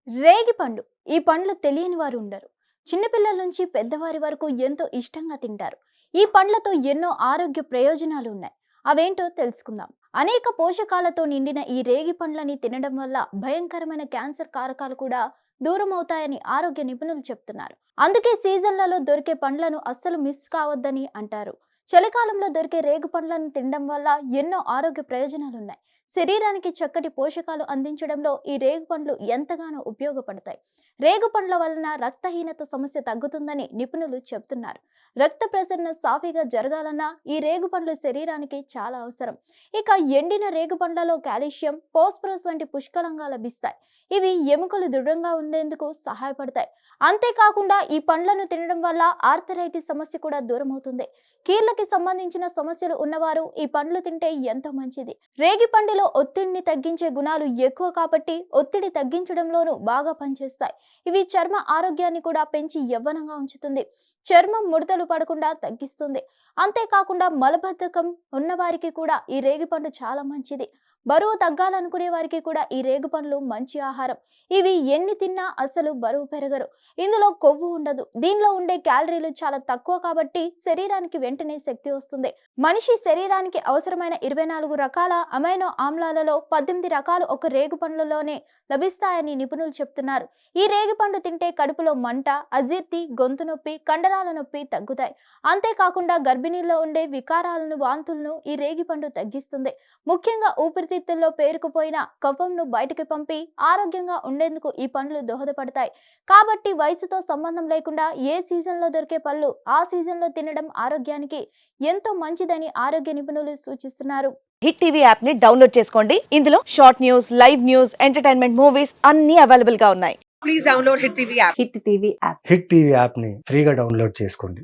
రేగి పండు. ఈ పండ్లు తెలియని వారు ఉండరు. చిన్నపిల్లల నుంచి పెద్దవారి వరకు ఎంతో ఇష్టంగా తింటారు. ఈ పండ్లతో ఎన్నో ఆరోగ్య ప్రయోజనాలు ఉన్నాయి. అవేంటో తెలుసుకుందాం. అనేక పోషకాలతో నిండిన ఈ రేగి పండ్లని తినడం వల్ల భయంకరమైన క్యాన్సర్ కారకాలు కూడా దూరం అవుతాయని ఆరోగ్య నిపుణులు చెప్తున్నారు. అందుకే సీజన్లలో దొరికే పండ్లను అస్సలు మిస్ కావద్దని అంటారు. చలికాలంలో దొరికే రేగు పండ్లను తినడం వల్ల ఎన్నో ఆరోగ్య ప్రయోజనాలున్నాయి. శరీరానికి చక్కటి పోషకాలు అందించడంలో ఈ రేగు పండ్లు ఎంతగానో ఉపయోగపడతాయి. రేగు పండ్ల వలన రక్తహీనత సమస్య తగ్గుతుందని నిపుణులు చెబుతున్నారు. రక్త ప్రసరణ సాఫీగా జరగాలన్నా ఈ రేగు పండ్లు శరీరానికి చాలా అవసరం. ఇక ఎండిన రేగు పండ్లలో కాల్షియం, ఫాస్ఫరస్ వంటి పుష్కలంగా లభిస్తాయి. ఇవి ఎముకలు దృఢంగా ఉండేందుకు సహాయపడతాయి. అంతేకాకుండా ఈ పండ్లను తినడం వల్ల ఆర్థరైటిస్ సమస్య కూడా దూరం అవుతుంది. కీళ్ళకి సంబంధించిన సమస్యలు ఉన్నవారు ఈ పండ్లు తింటే ఎంతో మంచిది. రేగి పండులో ఒత్తిడిని తగ్గించే గుణాలు ఎక్కువ కాబట్టి ఒత్తిడి తగ్గించడంలోనూ బాగా పనిచేస్తాయి. ఇవి చర్మ ఆరోగ్యాన్ని కూడా పెంచి యవ్వనంగా ఉంచుతుంది. చర్మం ముడతలు పడకుండా తగ్గిస్తుంది. అంతేకాకుండా మలబద్ధకం ఉన్నవారికి కూడా ఈ రేగి పండు చాలా మంచిది. బరువు తగ్గాలనుకునే వారికి కూడా ఈ రేగు పండ్లు మంచి ఆహారం. ఇవి ఎన్ని తిన్నా అసలు బరువు పెరగరు. ఇందులో కొవ్వు ఉండదు. దీనిలో ఉండే క్యాలరీలు చాలా తక్కువ కాబట్టి శరీరానికి వెంటనే శక్తి వస్తుంది. మనిషి శరీరానికి అవసరమైన 24 రకాల అమైనో ఆమ్లాలలో 18 రకాలు ఒక రేగు పండ్లలోనే లభిస్తాయని నిపుణులు చెప్తున్నారు. ఈ రేగి పండు తింటే కడుపులో మంట, అజీర్తి, గొంతు నొప్పి, కండరాల నొప్పి తగ్గుతాయి. అంతేకాకుండా గర్భిణీల్లో ఉండే వికారాలను, వాంతులను ఈ రేగి పండు తగ్గిస్తుంది. ముఖ్యంగా ఊపిరితిత్తుల్లో పేరుకుపోయిన కఫంను బయటకు పంపి ఆరోగ్యంగా ఉండేందుకు ఈ పండ్లు దోహదపడతాయి. కాబట్టి వయసుతో సంబంధం లేకుండా ఏ సీజన్లో దొరికే పళ్ళు ఆ సీజన్లో తినడం ఆరోగ్యానికి ఎంతో మంచిదని ఆరోగ్య నిపుణులు సూచిస్తున్నారు. హిట్ టీవీ యాప్ ని డౌన్లోడ్ చేసుకోండి. ఇందులో short news, live news, entertainment movies అన్ని అవైలబుల్ గా ఉన్నాయి. Please download Hit TV app. Hit TV app. Hit TV యాప్ని ఫ్రీగా డౌన్లోడ్ చేసుకోండి.